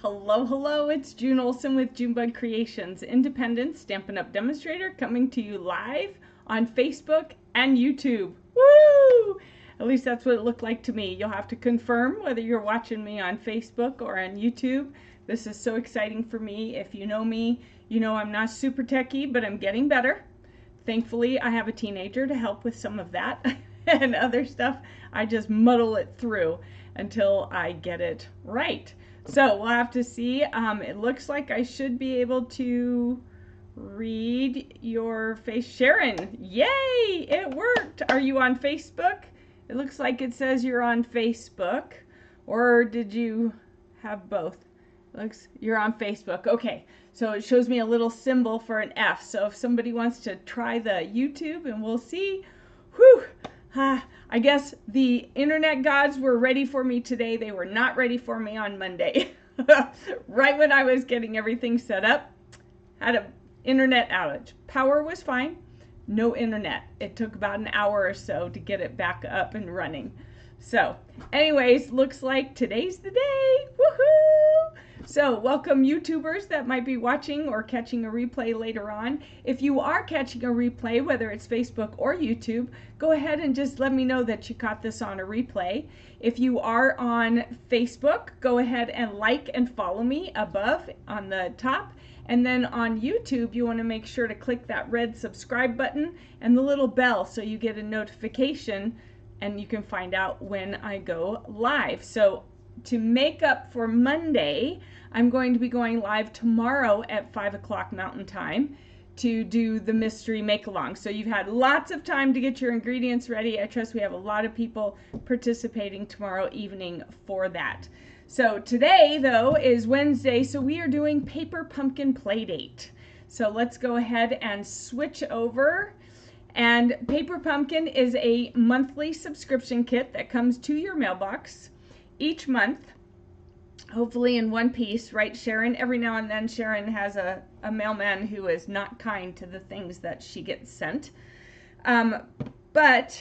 Hello, hello, it's June Olson with Junebug Creations, independent Stampin' Up! Demonstrator coming to you live on Facebook and YouTube. Woo! At least that's what it looked like to me. You'll have to confirm whether you're watching me on Facebook or on YouTube. This is so exciting for me. If you know me, you know I'm not super techie, but I'm getting better. Thankfully, I have a teenager to help with some of that and other stuff. I just muddle it through until I get it right. So we'll have to see. It looks like I should be able to read your face. Sharon, yay, it worked. Are you on Facebook? It looks like it says you're on Facebook. Or did you have both? Looks you're on Facebook. Okay, so it shows me a little symbol for an F. So if somebody wants to try the YouTube, and we'll see. Whew. I guess the internet gods were ready for me today. They were not ready for me on Monday. Right when I was getting everything set up, had an internet outage. Power was fine, no internet. It took about an hour or so to get it back up and running. So anyways, looks like today's the day. Woohoo! So welcome YouTubers that might be watching or catching a replay later on. If you are catching a replay, whether it's Facebook or YouTube, go ahead and just let me know that you caught this on a replay. If you are on Facebook, go ahead and like and follow me above on the top. And then on YouTube, you want to make sure to click that red subscribe button and the little bell so you get a notification and you can find out when I go live. So to make up for Monday, I'm going to be going live tomorrow at 5 o'clock Mountain Time to do the mystery make-along. So you've had lots of time to get your ingredients ready. I trust we have a lot of people participating tomorrow evening for that. So today, though, is Wednesday, so we are doing Paper Pumpkin Playdate. So let's go ahead and switch over. And Paper Pumpkin is a monthly subscription kit that comes to your mailbox each month, hopefully in one piece, right, Sharon? Every now and then Sharon has a mailman who is not kind to the things that she gets sent. But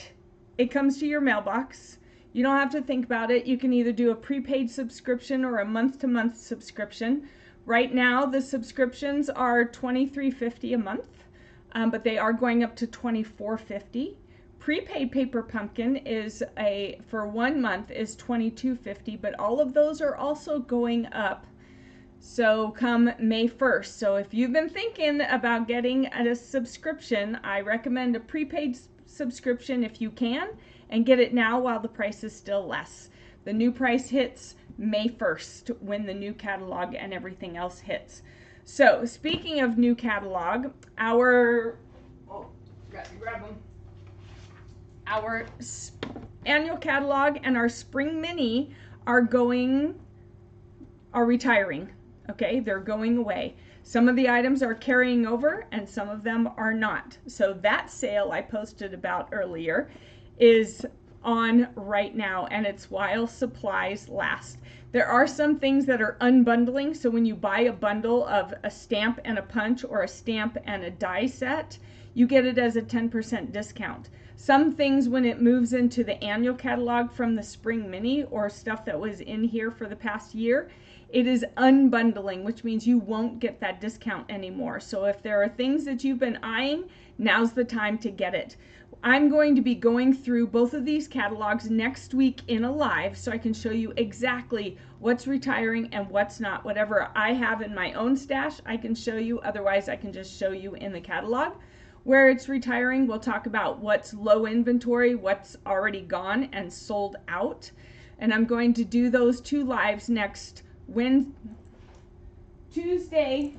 it comes to your mailbox. You don't have to think about it. You can either do a prepaid subscription or a month-to-month subscription. Right now, the subscriptions are $23.50 a month, but they are going up to $24.50. Prepaid Paper Pumpkin is for 1 month is $22.50, but all of those are also going up. So come May 1st. So if you've been thinking about getting a subscription, I recommend a prepaid subscription if you can, and get it now while the price is still less. The new price hits May 1st when the new catalog and everything else hits. So speaking of new catalog, our annual catalog and our spring mini are retiring. Okay, they're going away. Some of the items are carrying over and some of them are not. So that sale I posted about earlier is on right now, and it's while supplies last. There are some things that are unbundling, so when you buy a bundle of a stamp and a punch or a stamp and a die set, you get it as a 10% discount. Some things, when it moves into the annual catalog from the spring mini or stuff that was in here for the past year, it is unbundling, which means you won't get that discount anymore. So if there are things that you've been eyeing, now's the time to get it. I'm going to be going through both of these catalogs next week in a live so I can show you exactly what's retiring and what's not. Whatever I have in my own stash, I can show you. Otherwise, I can just show you in the catalog. Where it's retiring, we'll talk about what's low inventory, what's already gone and sold out. And I'm going to do those two lives next Tuesday,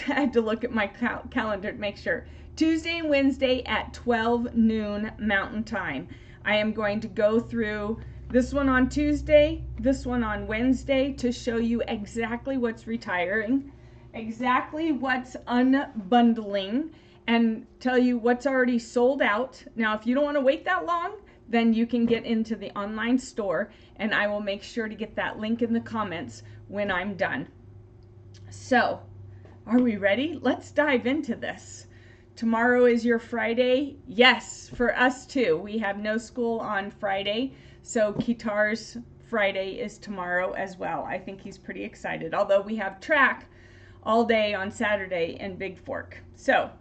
I had to look at my calendar to make sure. Tuesday and Wednesday at 12 noon Mountain Time. I am going to go through this one on Tuesday, this one on Wednesday to show you exactly what's retiring, exactly what's unbundling, and tell you what's already sold out. Now, if you don't want to wait that long, then you can get into the online store, and I will make sure to get that link in the comments when I'm done. So, are we ready? Let's dive into this. Tomorrow is your Friday. Yes, for us too. We have no school on Friday, so Kitar's Friday is tomorrow as well. I think he's pretty excited, although we have track all day on Saturday in Big Fork. So,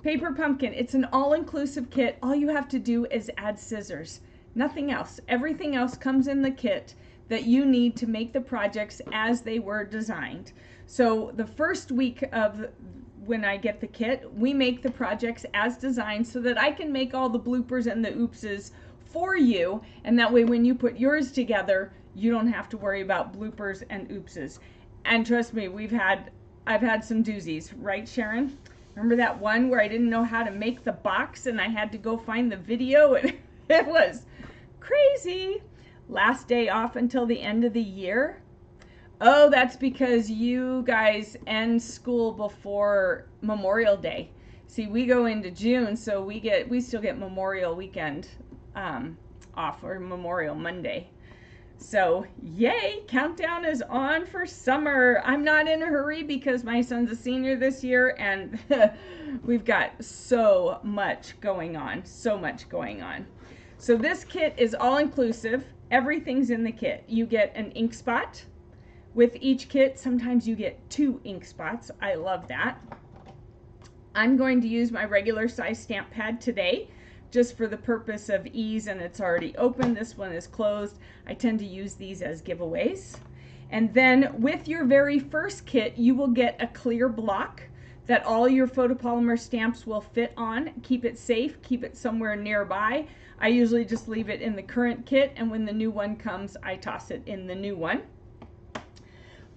Paper Pumpkin, it's an all-inclusive kit. All you have to do is add scissors. Nothing else. Everything else comes in the kit that you need to make the projects as they were designed. So the first week of when I get the kit, we make the projects as designed so that I can make all the bloopers and the oopses for you, and that way when you put yours together, you don't have to worry about bloopers and oopses. And trust me, I've had some doozies, right, Sharon? Remember that one where I didn't know how to make the box and I had to go find the video, and it was crazy. Last day off until the end of the year. Oh, that's because you guys end school before Memorial Day. See, we go into June, so we still get Memorial Weekend off, or Memorial Monday. So, yay, countdown is on for summer. I'm not in a hurry because my son's a senior this year, and we've got so much going on, so much going on. So this kit is all inclusive. Everything's in the kit. You get an ink spot with each kit. Sometimes you get 2 ink spots. I love that. I'm going to use my regular size stamp pad today, just for the purpose of ease, and it's already open. This one is closed. I tend to use these as giveaways. And then with your very first kit, you will get a clear block that all your photopolymer stamps will fit on. Keep it safe, keep it somewhere nearby. I usually just leave it in the current kit, and when the new one comes, I toss it in the new one.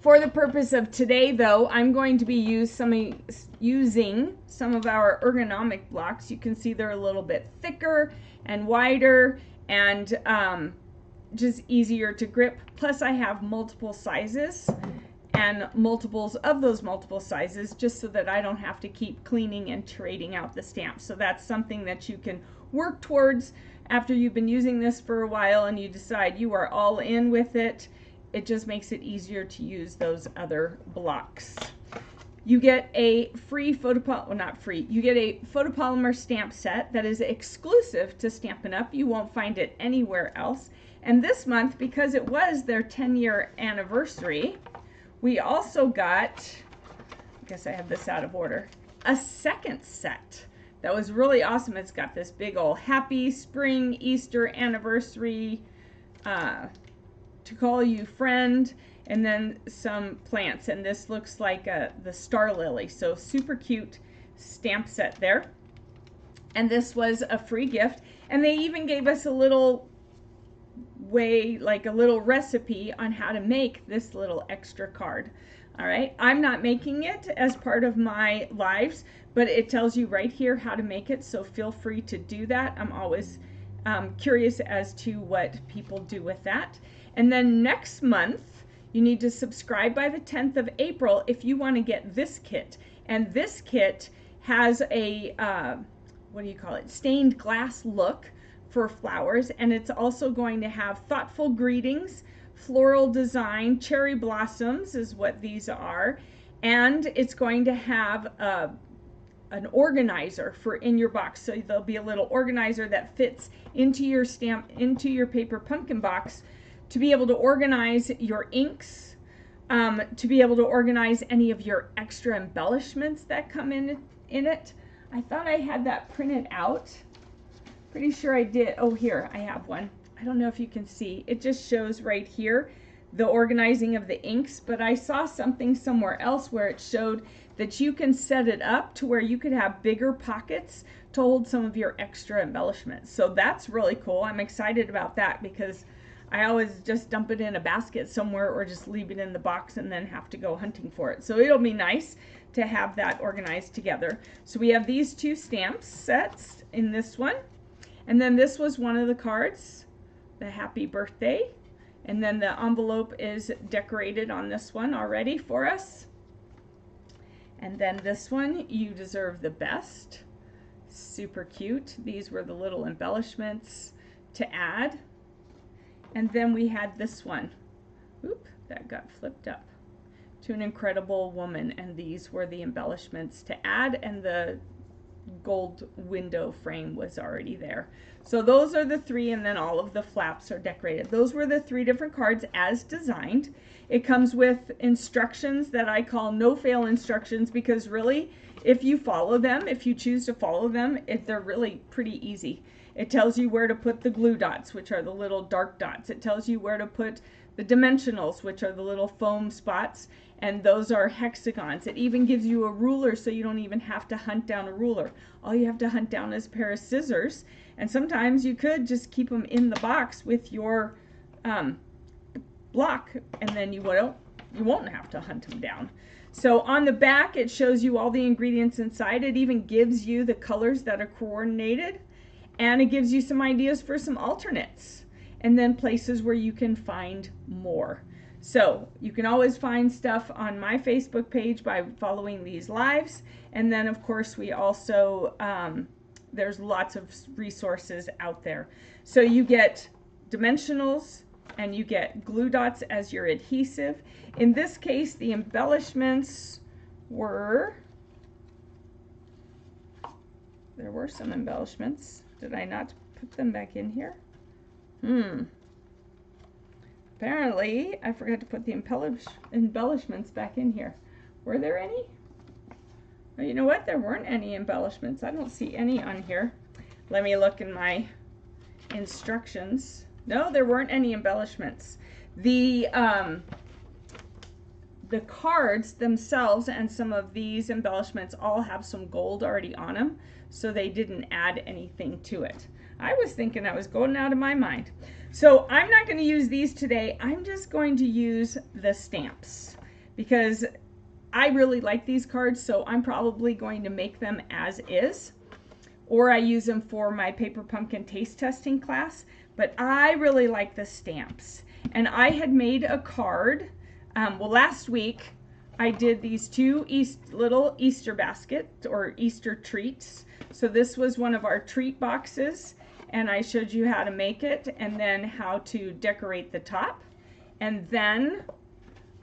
For the purpose of today, though, I'm going to be using some of our ergonomic blocks. You can see they're a little bit thicker and wider, and just easier to grip. Plus, I have multiple sizes and multiples of those multiple sizes, just so that I don't have to keep cleaning and trading out the stamps. So that's something that you can work towards after you've been using this for a while and you decide you are all in with it. It just makes it easier to use those other blocks. You get a free you get a photopolymer stamp set that is exclusive to Stampin' Up. You won't find it anywhere else. And this month, because it was their 10-year anniversary, we also got, I guess I have this out of order, a second set that was really awesome. It's got this big old happy spring Easter anniversary, to call you friend, and then some plants. And this looks like the star lily, so super cute stamp set there. And this was a free gift, and they even gave us a little a little recipe on how to make this little extra card. All right, I'm not making it as part of my lives, but it tells you right here how to make it, so feel free to do that. I'm always curious as to what people do with that. And then next month, you need to subscribe by the 10th of April if you want to get this kit. And this kit has a, what do you call it, stained glass look for flowers, and it's also going to have thoughtful greetings, floral design, cherry blossoms is what these are, and it's going to have an organizer for in your box. So there'll be a little organizer that fits into your into your Paper Pumpkin box, to be able to organize your inks, to be able to organize any of your extra embellishments that come in it. I thought I had that printed out. Pretty sure I did. Oh, here, I have one. I don't know if you can see. It just shows right here the organizing of the inks, but I saw something somewhere else where it showed that you can set it up to where you could have bigger pockets to hold some of your extra embellishments. So that's really cool. I'm excited about that because I always just dump it in a basket somewhere or just leave it in the box and then have to go hunting for it. So it'll be nice to have that organized together. So we have these 2 stamp sets in this one. And then this was one of the cards, the happy birthday. And then the envelope is decorated on this one already for us. And then this one, you deserve the best. Super cute. These were the little embellishments to add. And then we had this one. Oop, that got flipped up. To an incredible woman. And these were the embellishments to add, and the gold window frame was already there. So those are the three, and then all of the flaps are decorated. Those were the three different cards as designed. It comes with instructions that I call no-fail instructions, because really, if you follow them, if you choose to follow them, they're really pretty easy. It tells you where to put the glue dots, which are the little dark dots. It tells you where to put the dimensionals, which are the little foam spots, and those are hexagons. It even gives you a ruler, so you don't even have to hunt down a ruler. All you have to hunt down is a pair of scissors, and sometimes you could just keep them in the box with your block, and then you won't have to hunt them down. So on the back, it shows you all the ingredients inside. It even gives you the colors that are coordinated, and it gives you some ideas for some alternates, and then places where you can find more. So you can always find stuff on my Facebook page by following these lives. And then of course we also, there's lots of resources out there. So you get dimensionals and you get glue dots as your adhesive. In this case, the embellishments were, there were some embellishments. Did I not put them back in here? Apparently, I forgot to put the embellishments back in here. Were there any? Well, you know what? There weren't any embellishments. I don't see any on here. Let me look in my instructions. No, there weren't any embellishments. The cards themselves and some of these embellishments all have some gold already on them, so they didn't add anything to it. I was thinking I was going out of my mind. So I'm not going to use these today. I'm just going to use the stamps because I really like these cards, so I'm probably going to make them as is, or I use them for my paper pumpkin taste testing class. But I really like the stamps, and I had made a card. Well, last week I did these two little Easter baskets or Easter treats. So this was one of our treat boxes, and I showed you how to make it and then how to decorate the top. And then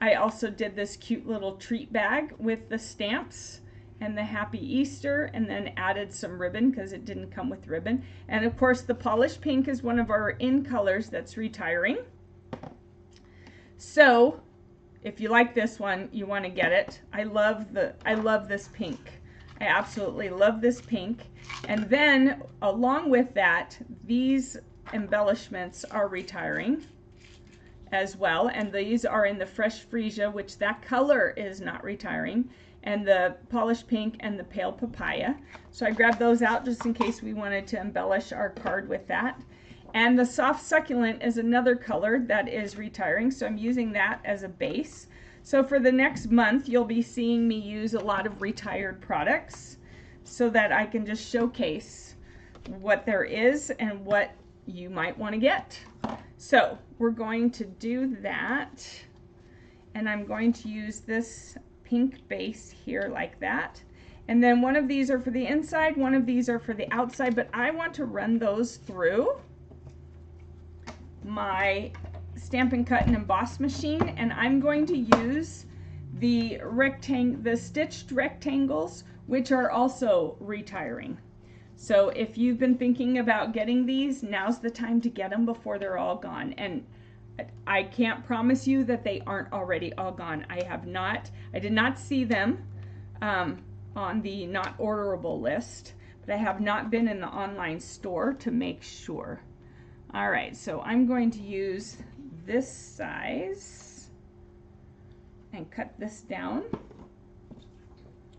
I also did this cute little treat bag with the stamps and the Happy Easter, and then added some ribbon because it didn't come with ribbon. And of course the polished pink is one of our in colors that's retiring. So if you like this one, you want to get it. I love this pink. I absolutely love this pink. And then along with that, these embellishments are retiring as well, and these are in the fresh freesia, which that color is not retiring, and the polished pink and the pale papaya. So I grabbed those out just in case we wanted to embellish our card with that. And the soft succulent is another color that is retiring, so I'm using that as a base. So for the next month, you'll be seeing me use a lot of retired products so that I can just showcase what there is and what you might want to get. So we're going to do that, and I'm going to use this pink base here like that. And then one of these are for the inside, one of these are for the outside, but I want to run those through my Stampin' Cut and Emboss machine, and I'm going to use the stitched rectangles, which are also retiring. So if you've been thinking about getting these, now's the time to get them before they're all gone. And I can't promise you that they aren't already all gone. I did not see them on the not orderable list, but I have not been in the online store to make sure. All right, so I'm going to use this size and cut this down.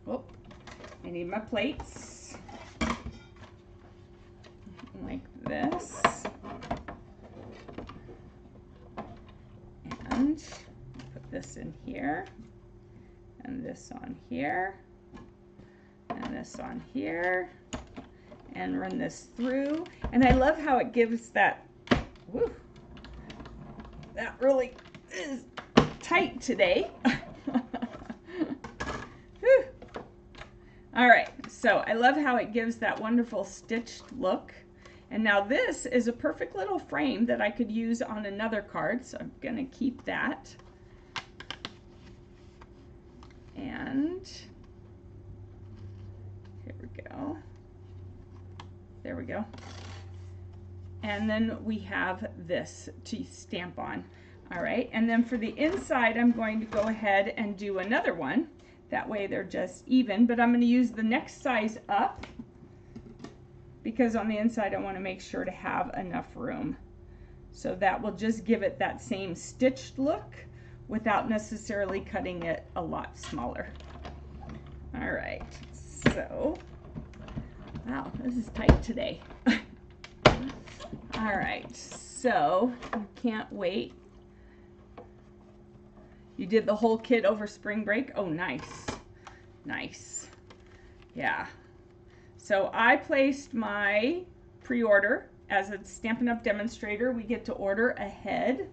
Oh, I need my plates. Like this. And put this in here, and this on here, and this on here, and run this through. And I love how it gives that, whew, that really is tight today. All right, so I love how it gives that wonderful stitched look. And now this is a perfect little frame that I could use on another card, so I'm gonna keep that. And here we go. There we go. And then we have this to stamp on. All right, and then for the inside, I'm going to go ahead and do another one. That way they're just even, but I'm going to use the next size up because on the inside I want to make sure to have enough room. So that will just give it that same stitched look without necessarily cutting it a lot smaller. All right, so, wow, this is tight today. All right, so I can't wait. You did the whole kit over spring break? Oh, nice. Nice. Yeah. So I placed my pre-order as a Stampin' Up! Demonstrator. We get to order ahead.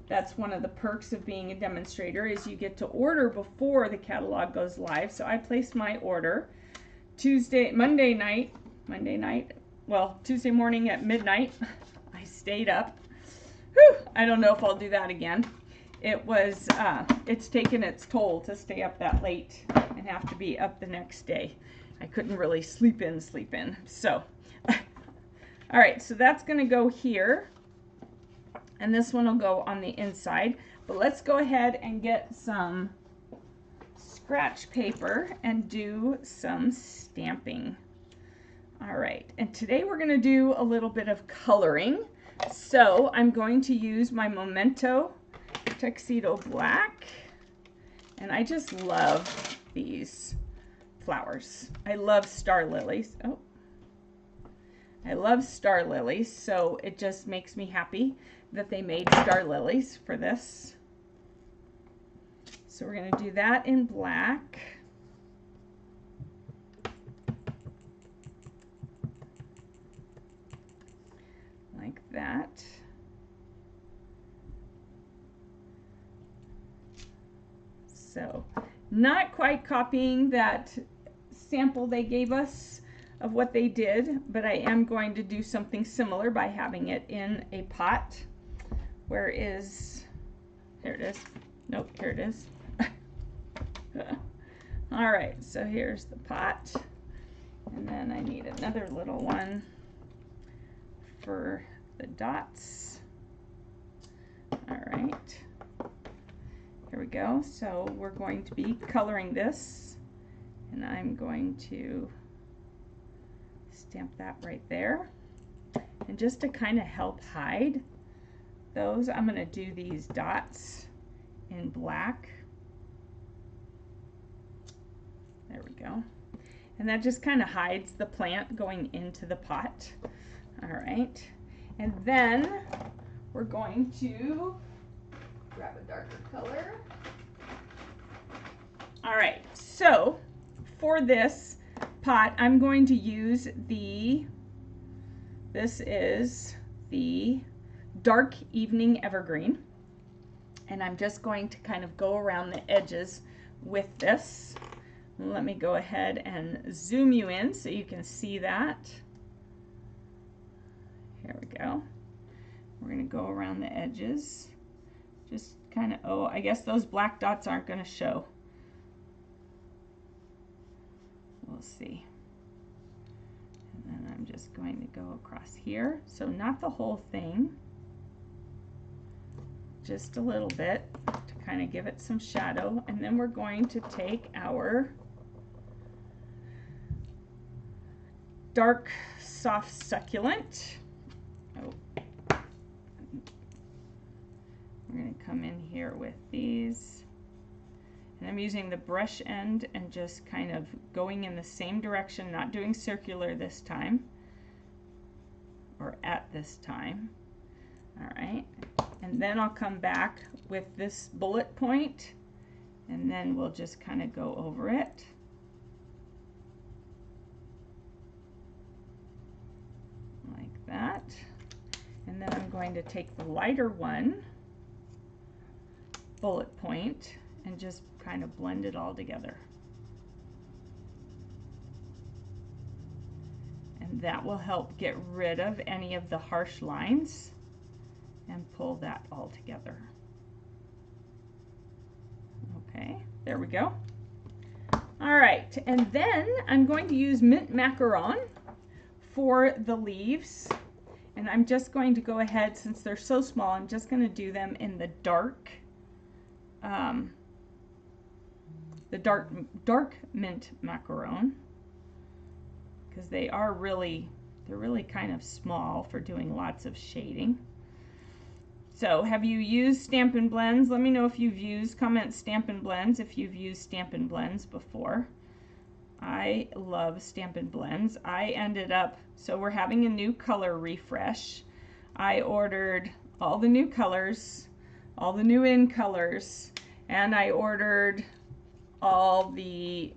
That's one of the perks of being a demonstrator is you get to order before the catalog goes live. So I placed my order Tuesday morning at midnight. I stayed up. Whew, I don't know if I'll do that again. It was, it's taken its toll to stay up that late and have to be up the next day. I couldn't really sleep in. So, all right, so that's gonna go here. And this one will go on the inside. But let's go ahead and get some scratch paper and do some stamping. All right, and today we're gonna do a little bit of coloring. So I'm going to use my Memento Tuxedo Black, and I just love these flowers. I love star lilies. Oh, I love star lilies, so it just makes me happy that they made star lilies for this. So we're going to do that in black. Like that. So, not quite copying that sample they gave us of what they did, but I am going to do something similar by having it in a pot. Where is, here it is. Nope, here it is. All right, so here's the pot. And then I need another little one for the dots. All right. Here we go. So we're going to be coloring this, and I'm going to stamp that right there. And just to kind of help hide those, I'm going to do these dots in black. There we go. And that just kind of hides the plant going into the pot. All right. And then we're going to grab a darker color. All right, so for this pot, I'm going to use this is the Dark Evening Evergreen. And I'm just going to kind of go around the edges with this. Let me go ahead and zoom you in so you can see that. Here we go. We're going to go around the edges. Just kind of, oh, I guess those black dots aren't going to show. We'll see. And then I'm just going to go across here. So not the whole thing, just a little bit to kind of give it some shadow. And then we're going to take our dark soft succulent. Oh. We're going to come in here with these, and I'm using the brush end and just kind of going in the same direction, not doing circular this time, or at this time. All right, and then I'll come back with this bullet point, and then we'll just kind of go over it. Like that. And then I'm going to take the lighter one, bullet point, and just kind of blend it all together. And that will help get rid of any of the harsh lines and pull that all together. Okay, there we go. All right, and then I'm going to use mint macaron for the leaves. And I'm just going to go ahead, since they're so small, I'm just going to do them in the dark mint macaron, because they're really kind of small for doing lots of shading. So have you used Stampin' Blends? Let me know if you've used, comment Stampin' Blends if you've used Stampin' Blends before. I love Stampin' Blends. I ended up, so we're having a new color refresh. I ordered all the new colors, all the new in colors, and I ordered all the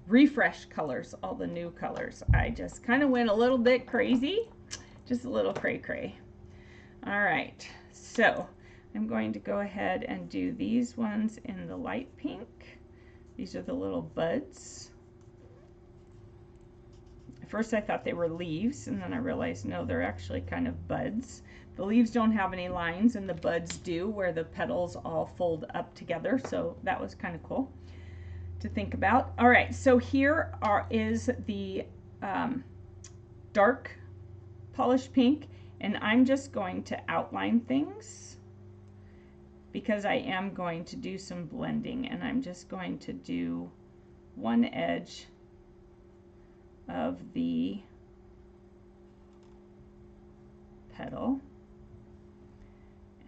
refresh colors, all the new colors. I just kind of went a little bit crazy, just a little cray-cray. All right, so I'm going to go ahead and do these ones in the light pink. These are the little buds. At first I thought they were leaves, and then I realized no, they're actually kind of buds. The leaves don't have any lines, and the buds do, where the petals all fold up together, so that was kind of cool to think about. All right, so here is the dark polished pink, and I'm just going to outline things because I am going to do some blending, and I'm just going to do one edge of the petal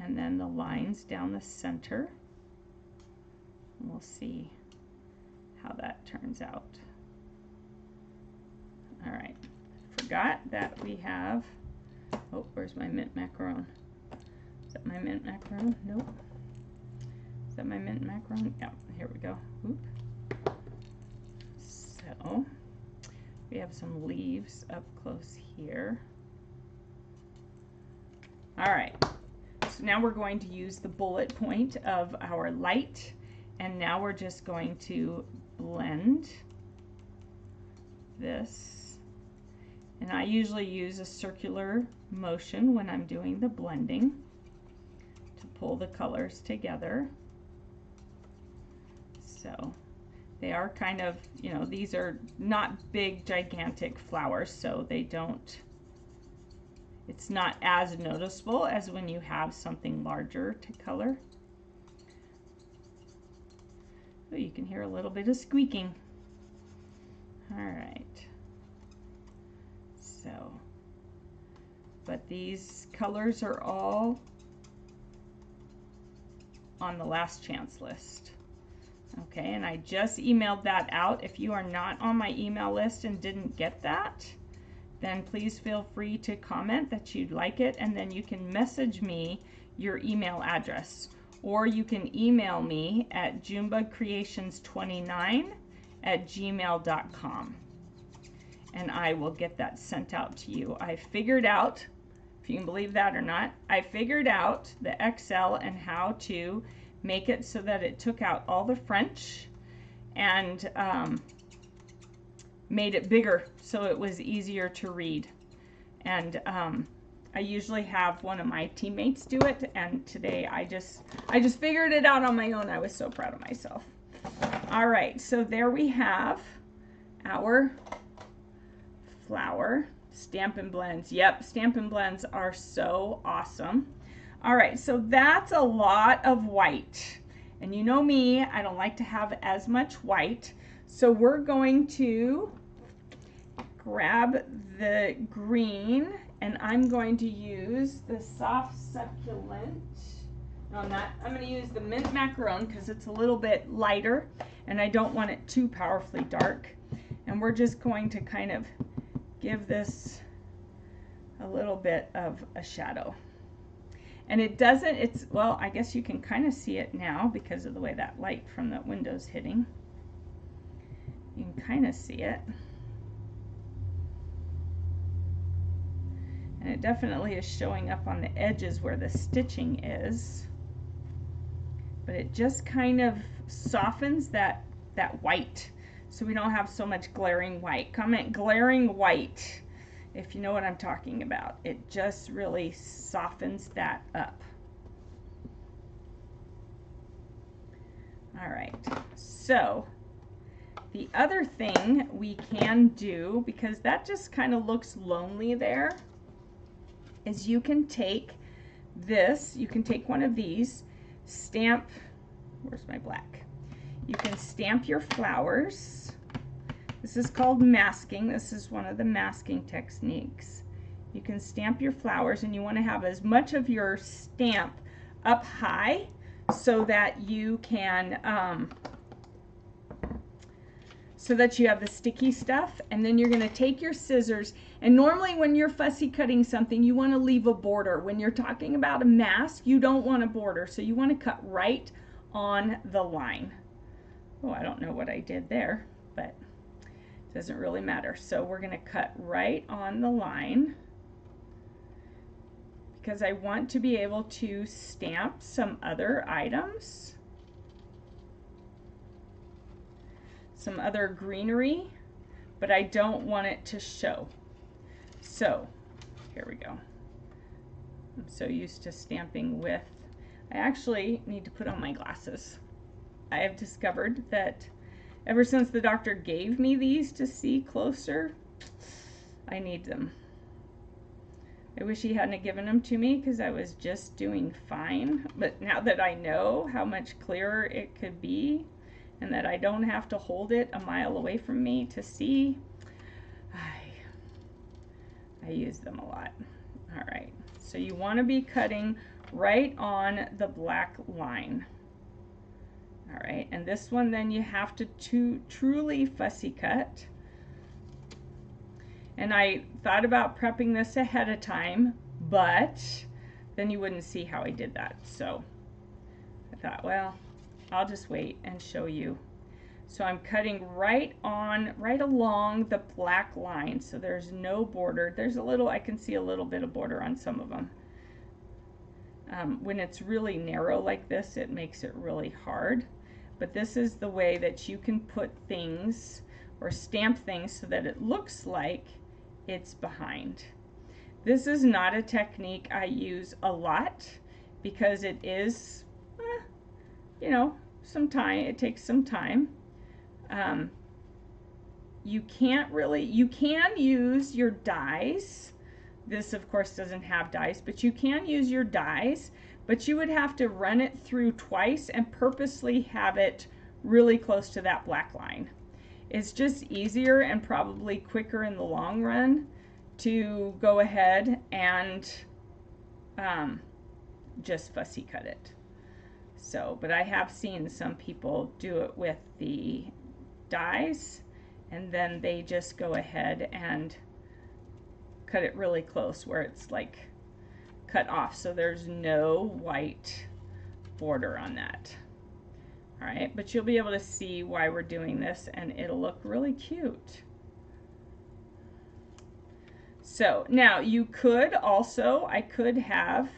and then the lines down the center, and we'll see how that turns out. All right, forgot that we have, oh, where's my mint macaron? Is that my mint macaron? Nope. Is that my mint macaron? Yeah, here we go. Oop. So we have some leaves up close here. All right, so now we're going to use the bullet point of our light, and now we're just going to blend this. And I usually use a circular motion when I'm doing the blending to pull the colors together. So they are kind of, you know, these are not big, gigantic flowers, so they don't, it's not as noticeable as when you have something larger to color. Oh, you can hear a little bit of squeaking. All right. So, but these colors are all on the last chance list. Okay, and I just emailed that out. If you are not on my email list and didn't get that, then please feel free to comment that you'd like it, and then you can message me your email address, or you can email me at junebugcreations29@gmail.com, and I will get that sent out to you. I figured out, if you can believe that or not, I figured out the Excel and how to make it so that it took out all the French and made it bigger so it was easier to read. And I usually have one of my teammates do it, and today I just figured it out on my own. I was so proud of myself. All right, so there we have our flower. Stampin' Blends. Yep, Stampin' Blends are so awesome. All right, so that's a lot of white. And you know me, I don't like to have as much white. So we're going to grab the green, and I'm going to use the soft succulent. No, I'm not. I'm going to use the mint macaron because it's a little bit lighter and I don't want it too powerfully dark. And we're just going to kind of give this a little bit of a shadow. And it doesn't, it's, well, I guess you can kind of see it now because of the way that light from that window's hitting. You can kind of see it. And it definitely is showing up on the edges where the stitching is. But it just kind of softens that white, so we don't have so much glaring white. Comment glaring white if you know what I'm talking about. It just really softens that up. All right, so The other thing we can do, because that just kind of looks lonely there, is you can take this, you can take one of these, stamp, where's my black? You can stamp your flowers. This is called masking. This is one of the masking techniques. You can stamp your flowers, and you want to have as much of your stamp up high so that you can so that you have the sticky stuff. And then you're going to take your scissors, and normally when you're fussy cutting something, you want to leave a border. When you're talking about a mask, you don't want a border, so you want to cut right on the line. Oh, I don't know what I did there, but it doesn't really matter. So we're going to cut right on the line, because I want to be able to stamp some other items, some other greenery, but I don't want it to show. So here we go. I'm so used to stamping with, I actually need to put on my glasses. I have discovered that ever since the doctor gave me these to see closer, I need them. I wish he hadn't given them to me, because I was just doing fine. But now that I know how much clearer it could be, and that I don't have to hold it a mile away from me to see, I use them a lot. All right, so you want to be cutting right on the black line. All right, and this one then you have to truly fussy cut. And I thought about prepping this ahead of time, but then you wouldn't see how I did that. So I thought, well, I'll just wait and show you. So I'm cutting right along the black line, so there's no border. There's a little, I can see a little bit of border on some of them. When it's really narrow like this, it makes it really hard. But this is the way that you can put things or stamp things so that it looks like it's behind. This is not a technique I use a lot, because it is, you know, it takes some time. You can use your dies. This of course doesn't have dies, but you can use your dies, but you would have to run it through twice and purposely have it really close to that black line. It's just easier and probably quicker in the long run to go ahead and just fussy cut it. So, but I have seen some people do it with the dies, and then they just go ahead and cut it really close where it's like cut off, so there's no white border on that. All right, but you'll be able to see why we're doing this, and it'll look really cute. So now you could also, I could have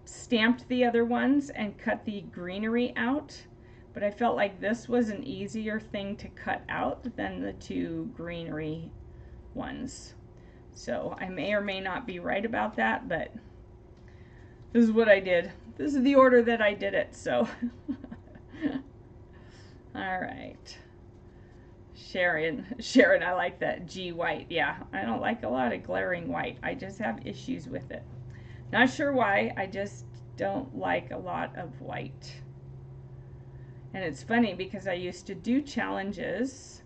stamped the other ones and cut the greenery out, but I felt like this was an easier thing to cut out than the two greenery ones. So I may or may not be right about that, but this is what I did. This is the order that I did it, so. All right. Sharon, I like that G white. Yeah, I don't like a lot of glaring white. I just have issues with it. Not sure why, I just don't like a lot of white. And it's funny because I used to do challenges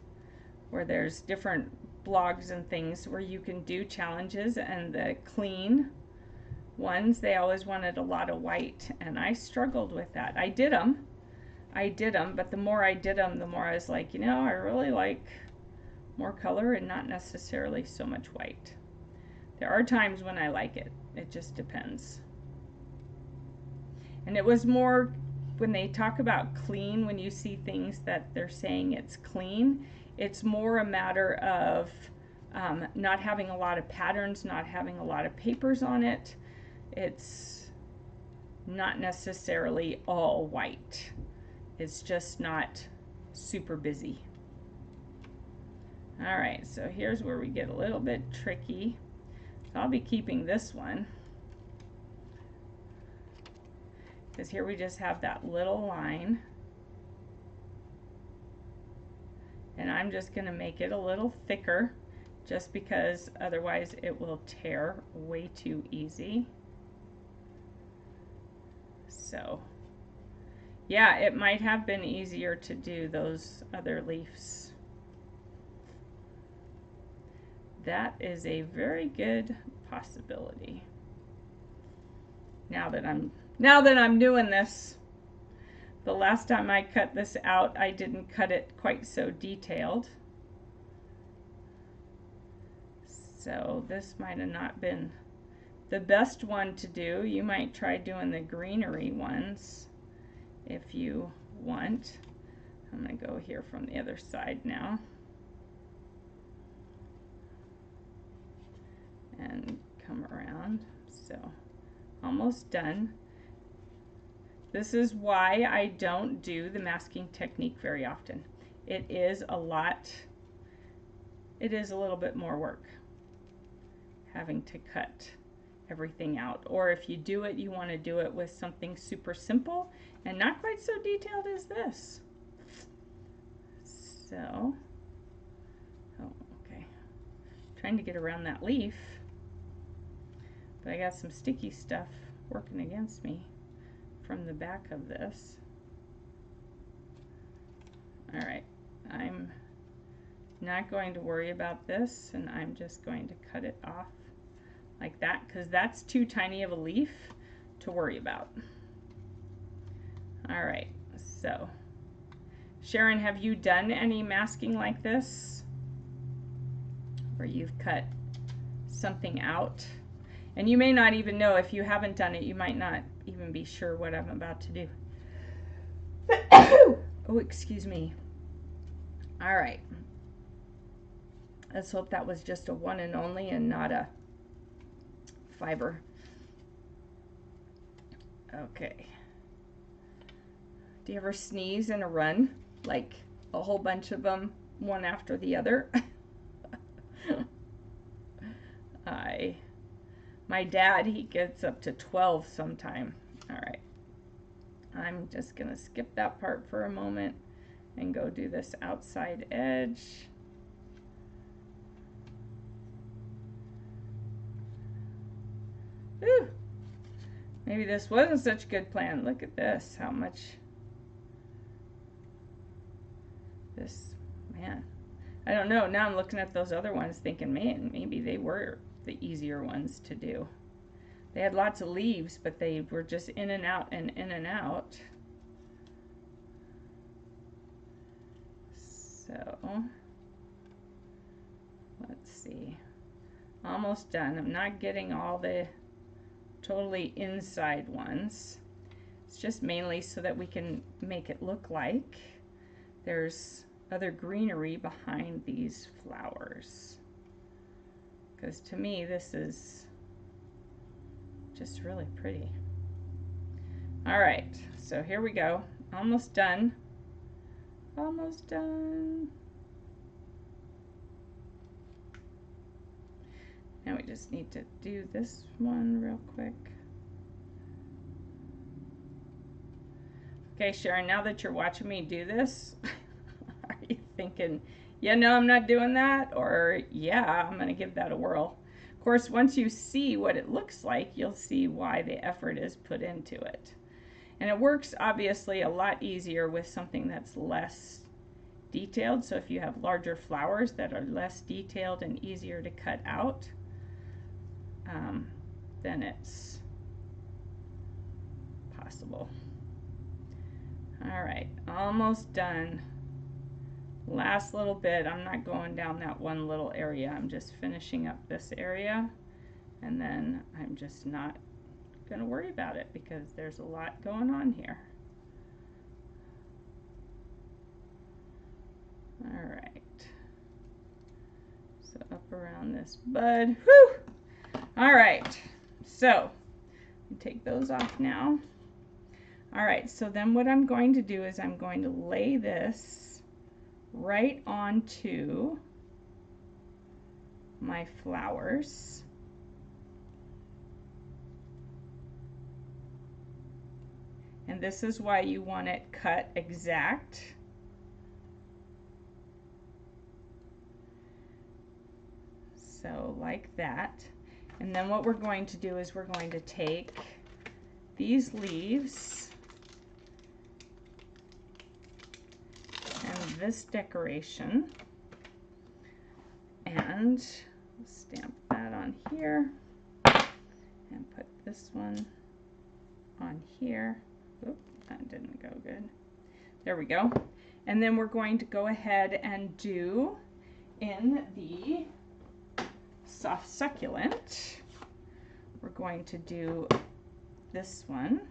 where there's different blogs and things where you can do challenges, and the clean ones, they always wanted a lot of white, and I struggled with that. I did them, but the more I did them, the more I was like, you know, I really like more color and not necessarily so much white. There are times when I like it. It just depends. And it was more when they talk about clean, when you see things that they're saying it's clean, it's more a matter of not having a lot of patterns, not having a lot of papers on it. It's not necessarily all white. It's just not super busy. All right, so here's where we get a little bit tricky. So I'll be keeping this one, because here we just have that little line. And I'm just going to make it a little thicker just because otherwise it will tear way too easy. So yeah, it might have been easier to do those other leaves. That is a very good possibility. Now that I'm doing this. The last time I cut this out, I didn't cut it quite so detailed. So this might have not been the best one to do. You might try doing the greenery ones if you want. I'm going to go here from the other side now. And come around. So almost done. This is why I don't do the masking technique very often. It is a little bit more work having to cut everything out. Or if you do it, you want to do it with something super simple and not quite so detailed as this. So, oh, okay. Trying to get around that leaf, but I got some sticky stuff working against me from the back of this. All right, I'm not going to worry about this, and I'm just going to cut it off like that because that's too tiny of a leaf to worry about. All right, so Sharon, have you done any masking like this where you've cut something out? And you may not even know, if you haven't done it, you might not even be sure what I'm about to do. Oh, excuse me. All right. Let's hope that was just a one and only and not a fiber. Okay. Do you ever sneeze in a run? Like a whole bunch of them, one after the other? My dad, he gets up to 12 sometime. All right. I'm just going to skip that part for a moment and go do this outside edge. Whew. Maybe this wasn't such a good plan. Look at this, how much this, man. I don't know. Now I'm looking at those other ones thinking, man, maybe they were the easier ones to do. They had lots of leaves, but they were just in and out and in and out. So, let's see. Almost done. I'm not getting all the totally inside ones. It's just mainly so that we can make it look like there's other greenery behind these flowers. Because to me, this is just really pretty. All right, so here we go. Almost done. Almost done. Now we just need to do this one real quick. Okay, Sharon, now that you're watching me do this, are you thinking, yeah, no, I'm not doing that? Or, yeah, I'm going to give that a whirl. Of course, once you see what it looks like, you'll see why the effort is put into it. And it works, obviously, a lot easier with something that's less detailed. So if you have larger flowers that are less detailed and easier to cut out, then it's possible. All right, almost done. Last little bit. I'm not going down that one little area. I'm just finishing up this area, and then I'm just not going to worry about it because there's a lot going on here. All right. So up around this bud. Whew! All right. So take those off now. All right, so then what I'm going to do is I'm going to lay this right onto my flowers. And this is why you want it cut exact. So like that. And then what we're going to do is we're going to take these leaves and this decoration and stamp that on here and put this one on here. Oop, that didn't go good. There we go. And then we're going to go ahead and do in the soft succulent, we're going to do this one,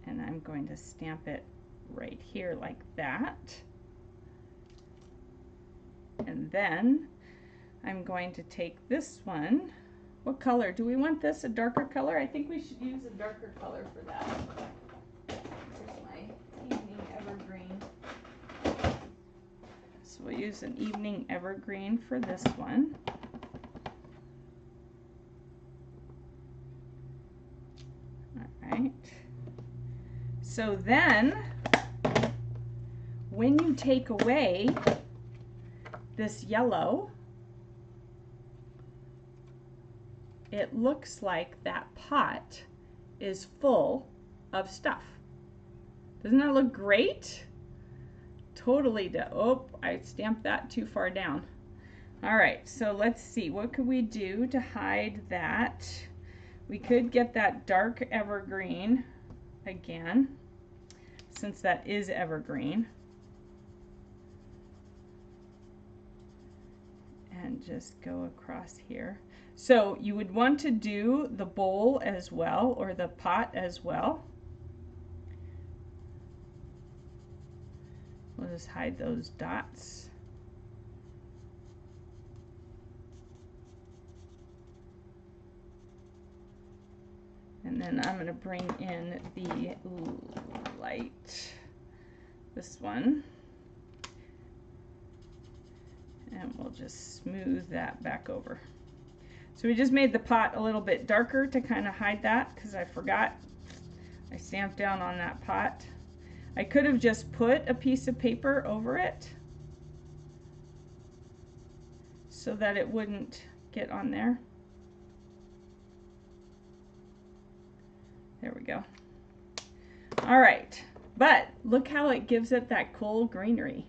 and I'm going to stamp it right here like that. And then I'm going to take this one. What color? Do we want this a darker color? I think we should use a darker color for that. Here's my evening evergreen. So we'll use an evening evergreen for this one. All right. So then, when you take away this yellow, it looks like that pot is full of stuff. Doesn't that look great? Totally. Oh, I stamped that too far down. All right, so let's see. What could we do to hide that? We could get that dark evergreen again, since that is evergreen. And just go across here. So you would want to do the bowl as well, or the pot as well. We'll just hide those dots. And then I'm going to bring in the light, this one. And we'll just smooth that back over. So we just made the pot a little bit darker to kind of hide that, because I forgot. I stamped down on that pot. I could have just put a piece of paper over it so that it wouldn't get on there. There we go. All right, but look how it gives it that cool greenery.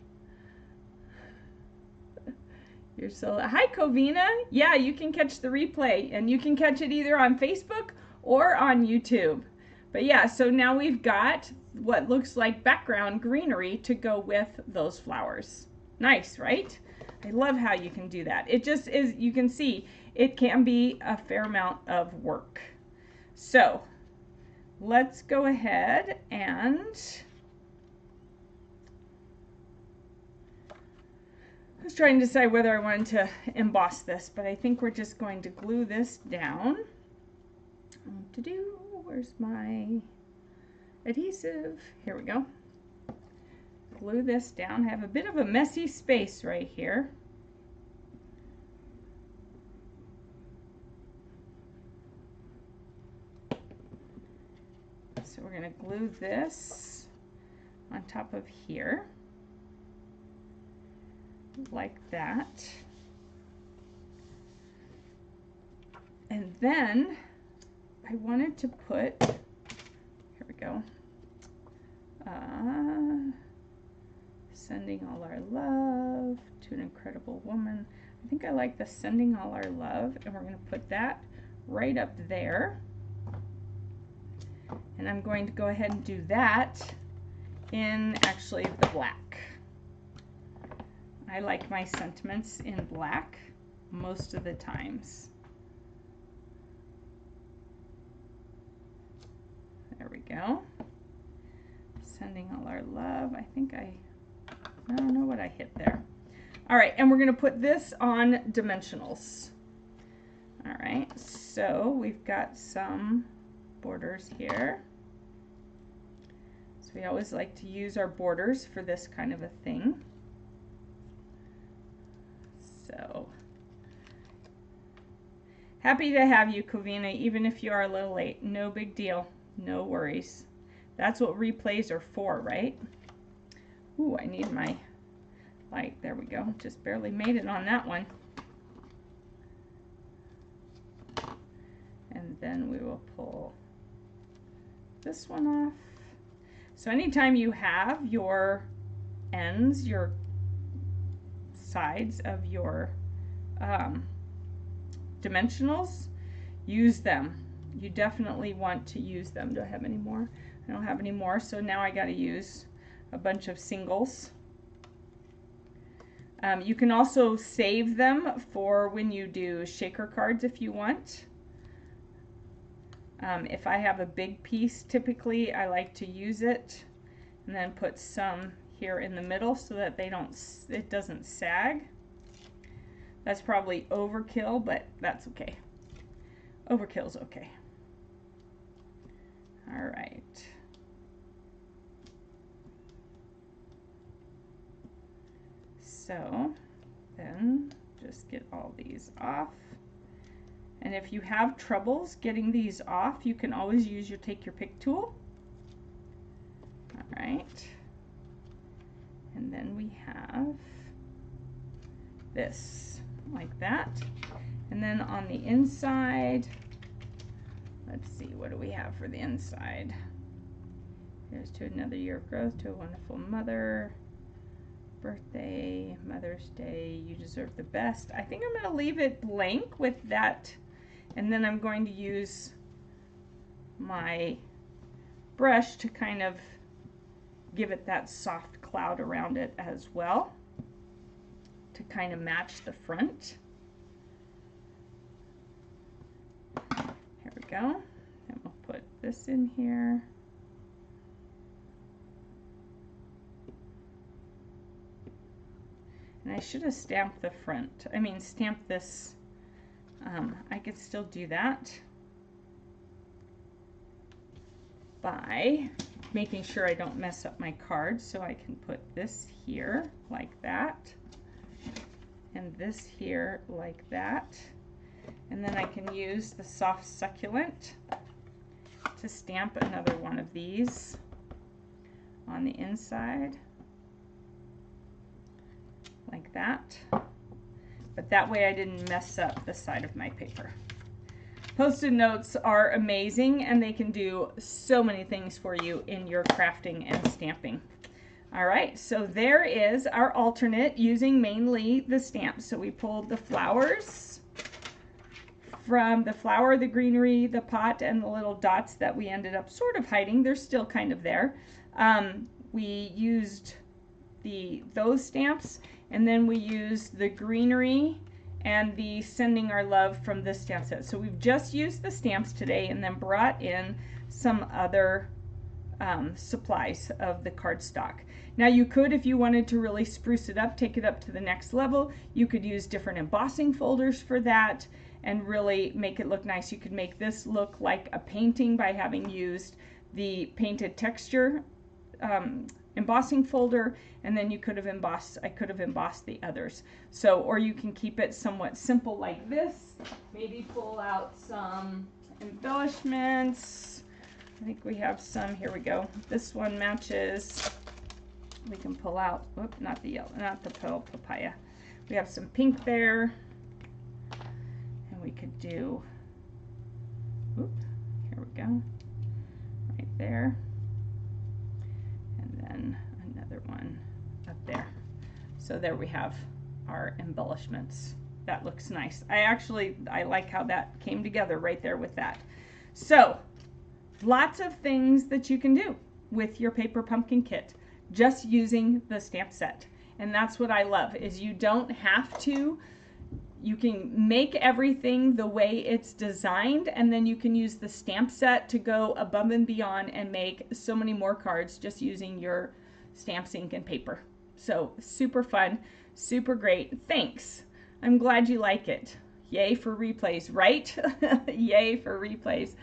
You're so, hi Covina. Yeah, you can catch the replay, and you can catch it either on Facebook or on YouTube. But yeah, so now we've got what looks like background greenery to go with those flowers. Nice, right? I love how you can do that. It just is, you can see, it can be a fair amount of work. So let's go ahead and I was trying to decide whether I wanted to emboss this, but I think we're just going to glue this down. Where's my adhesive? Here we go. Glue this down. I have a bit of a messy space right here. So we're going to glue this on top of here, like that. And then I wanted to put, here we go, sending all our love to an incredible woman. I think I like the sending all our love, and we're going to put that right up there. And I'm going to go ahead and do that in actually the black. I like my sentiments in black most of the times. There we go. Sending all our love. I think I don't know what I hit there. All right, and we're going to put this on dimensionals. All right, so we've got some borders here. So we always like to use our borders for this kind of a thing. So happy to have you, Covina, even if you are a little late. No big deal. No worries. That's what replays are for, right? Ooh, I need my like, there we go, just barely made it on that one. And then we will pull this one off. So anytime you have your ends, your sides of your dimensionals, use them. You definitely want to use them. Do I have any more? I don't have any more, so now I got to use a bunch of singles. You can also save them for when you do shaker cards if you want. If I have a big piece, typically I like to use it and then put some here in the middle so that it doesn't sag. That's probably overkill, but that's okay. Overkill's okay. All right. So then just get all these off. And if you have troubles getting these off, you can always use your take your pick tool. All right. And then we have this, like that. And then on the inside, let's see, what do we have for the inside? Here's to another year of growth, to a wonderful mother, birthday, Mother's Day, you deserve the best. I think I'm going to leave it blank with that. And then I'm going to use my brush to kind of give it that soft cloud around it as well, to kind of match the front. Here we go. And we'll put this in here. And I should have stamped the front. I mean, stamped this. I could still do that by making sure I don't mess up my card. So I can put this here like that, and this here like that. And then I can use the soft succulent to stamp another one of these on the inside like that. But that way I didn't mess up the side of my paper. Post-it notes are amazing, and they can do so many things for you in your crafting and stamping. All right, so there is our alternate using mainly the stamps. So we pulled the flowers from the flower, the greenery, the pot, and the little dots that we ended up sort of hiding. They're still kind of there. We used those stamps, and then we used the greenery and the sending our love from this stamp set. So we've just used the stamps today and then brought in some other supplies of the cardstock. Now you could, if you wanted to really spruce it up, take it up to the next level, you could use different embossing folders for that and really make it look nice. You could make this look like a painting by having used the painted texture embossing folder, and then you could have embossed, I could have embossed the others. So, or you can keep it somewhat simple like this. Maybe pull out some embellishments. I think we have some, here we go. This one matches. We can pull out, whoop, not the yellow, not the papaya. We have some pink there. And we could do, whoop, here we go, right there. And then another one up there. So there we have our embellishments. That looks nice. I like how that came together right there with that. So lots of things that you can do with your paper pumpkin kit just using the stamp set. And that's what I love, is you don't have to. You can make everything the way it's designed, and then you can use the stamp set to go above and beyond and make so many more cards just using your stamps, ink, and paper. So super fun, super great. Thanks. I'm glad you like it. Yay for replays, right? Yay for replays.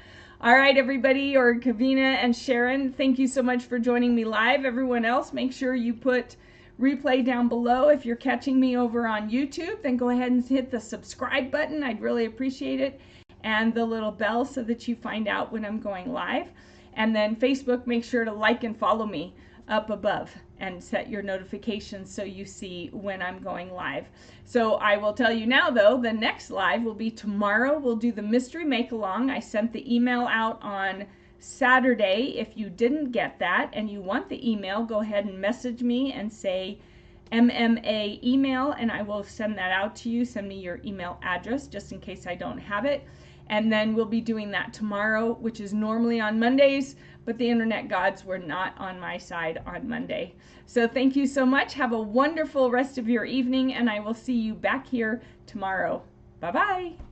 All right, everybody, or Kavina and Sharon, thank you so much for joining me live. Everyone else, make sure you put replay down below. If you're catching me over on YouTube, then go ahead and hit the subscribe button. I'd really appreciate it. And the little bell so that you find out when I'm going live. And then Facebook, make sure to like and follow me. up above and set your notifications so you see when I'm going live. So I will tell you now though, the next live will be tomorrow. We'll do the mystery make along. I sent the email out on Saturday. If you didn't get that and you want the email, go ahead and message me and say MMA email, and I will send that out to you. Send me your email address just in case I don't have it. And then we'll be doing that tomorrow, which is normally on Mondays, but the internet gods were not on my side on Monday. So thank you so much. Have a wonderful rest of your evening, and I will see you back here tomorrow. Bye-bye.